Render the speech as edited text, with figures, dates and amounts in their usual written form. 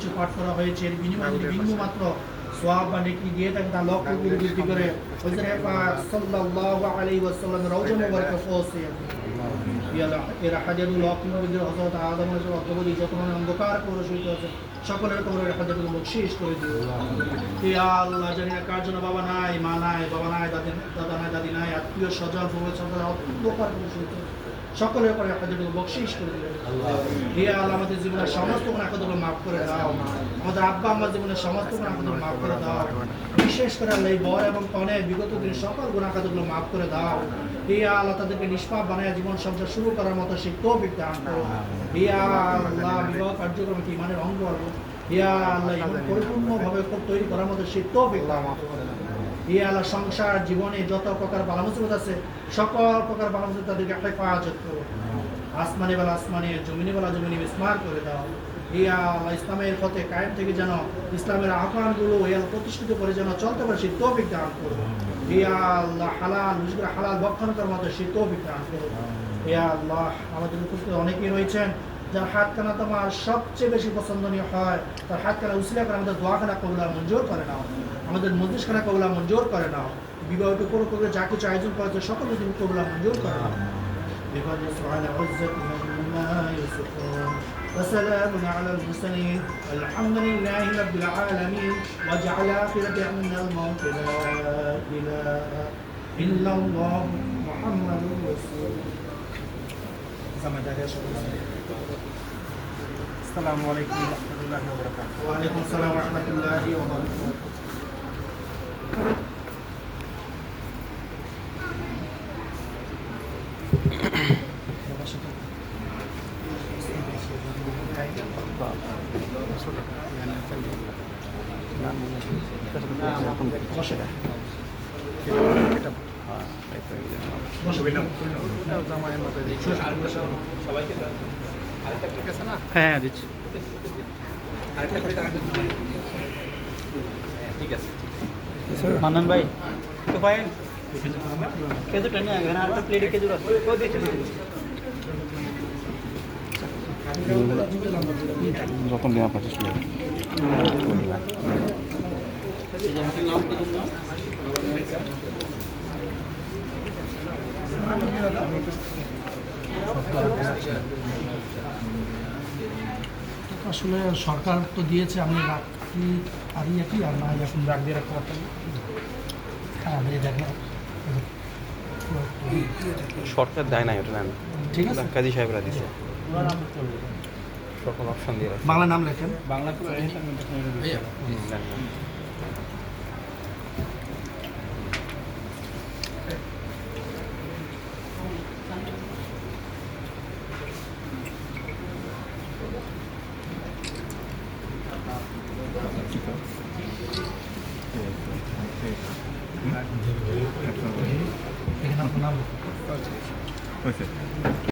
কিছু পাঠ করা হয়েছে এর বিনিময়ে যদি বিন্দু মাত্র সওয়াব বা নেকি দিয়ে থাকে তা লক্ষ গুণ বৃদ্ধি করে হযরত পাক সাল্লাল্লাহু আলাইহি ওয়াসাল্লামের রওজা মুবারকে পৌঁছে এর হাজারুল লক্ষ নবীদের হযরত আদম আলাইহিস অদ্ভুত যত অন্ধকার করে শুইতে আছে সকলের কবরের হাজারুল বকশিশ করে দিও ইয়া আল্লাহ জানি না কার জন্য বাবা নাই মা নাই বাবা নাই দাদা নাই দাদি নাই আত্মীয় স্বজন পরিবার অন্ধকার করে শুইতে সকলের করে হাজারুল বকশিশ করে দিও ইয়া আল্লাহ আমাদের জীবনের সমস্ত গুনাহগুলো মাফ করে দাও আমাদের আব্বা আম্মার জীবনের সমস্ত গুনাহগুলো মাফ করে দাও বিশেষ করে আল্লাহ এই বর এবং কনে বিগত দিনের সকল গুনাহগুলো মাফ করে দাও ইয়া আল্লাহ তাদেরকে নিষ্পাপ বানায় জীবন সংসার শুরু করার মতো সেই তৌফিক দান করো ইয়া আল্লাহ বিবাহ কার্যক্রম ঈমানের অঙ্গ ইয়া আল্লাহ ঈমান পরিপূর্ণভাবে তৈরি করার মতো সেই তৌফিক দান করো ইয়া আল্লাহ সংসার জীবনে যত প্রকার বালা মুসিবত আছে সকল প্রকার বালা মুসিবত তাদেরকে হেফাজত করো আসমানি বেলা আসমানি জমিনি বেলা জমিনি বিস্মার করে দাও ইয়া আল্লাহ ইসলামের পথে কায়েম থেকে যেন ইসলামের আহ্বানগুলো ইয়া প্রতিষ্ঠিত করে যেন চলতে পারে সেই তৌফিক দান করো ইয়া আল্লাহ হালাল মুশকিল হালাল ভক্ষণ করার মতো সেই তৌফিক দান করো ইয়া আল্লাহ আমাদের উপস্থিত অনেকেই রয়েছেন যার হাত কানা তোমার সবচেয়ে বেশি পছন্দনীয় হয় তার হাত কানা উসিলা করে আমাদের দোয়াখানা কবুলা মঞ্জুর করে নাও আমাদের মজলিসখানা কবুলা মঞ্জুর করে নাও বিবাহিত কোনো করে যা কিছু আয়োজন করেছে সকল তুমি কবুলা মঞ্জুর করে নাও بفضل سبحانه عزة مما يصفون وسلام على المرسلين الحمد لله رب العالمين واجعل آخر دعوانا الموت لا إله إلا الله محمد رسول السلام عليكم ورحمة الله وبركاته. وعليكم السلام ورحمة الله وبركاته. হ্যাঁ দিচ্ছি মান্নান ভাই তো পায়েন কেজু টেনে এখানে আর একটা প্লেটে কেজু আছে কো দিচ্ছি যখন নেওয়া 25 মিনিট আসলে সরকার তো দিয়েছে আমি রাখি আর কি আর না এখন রাখ দিয়ে রাখতে পারতাম হ্যাঁ আমি দেখলাম সরকার দেয় না ওটা নেন ঠিক আছে কাজী সাহেবরা দিছে সকল অপশন দিয়ে রাখছে বাংলা নাম লেখেন বাংলা এখানে আপনার নাম হয়েছে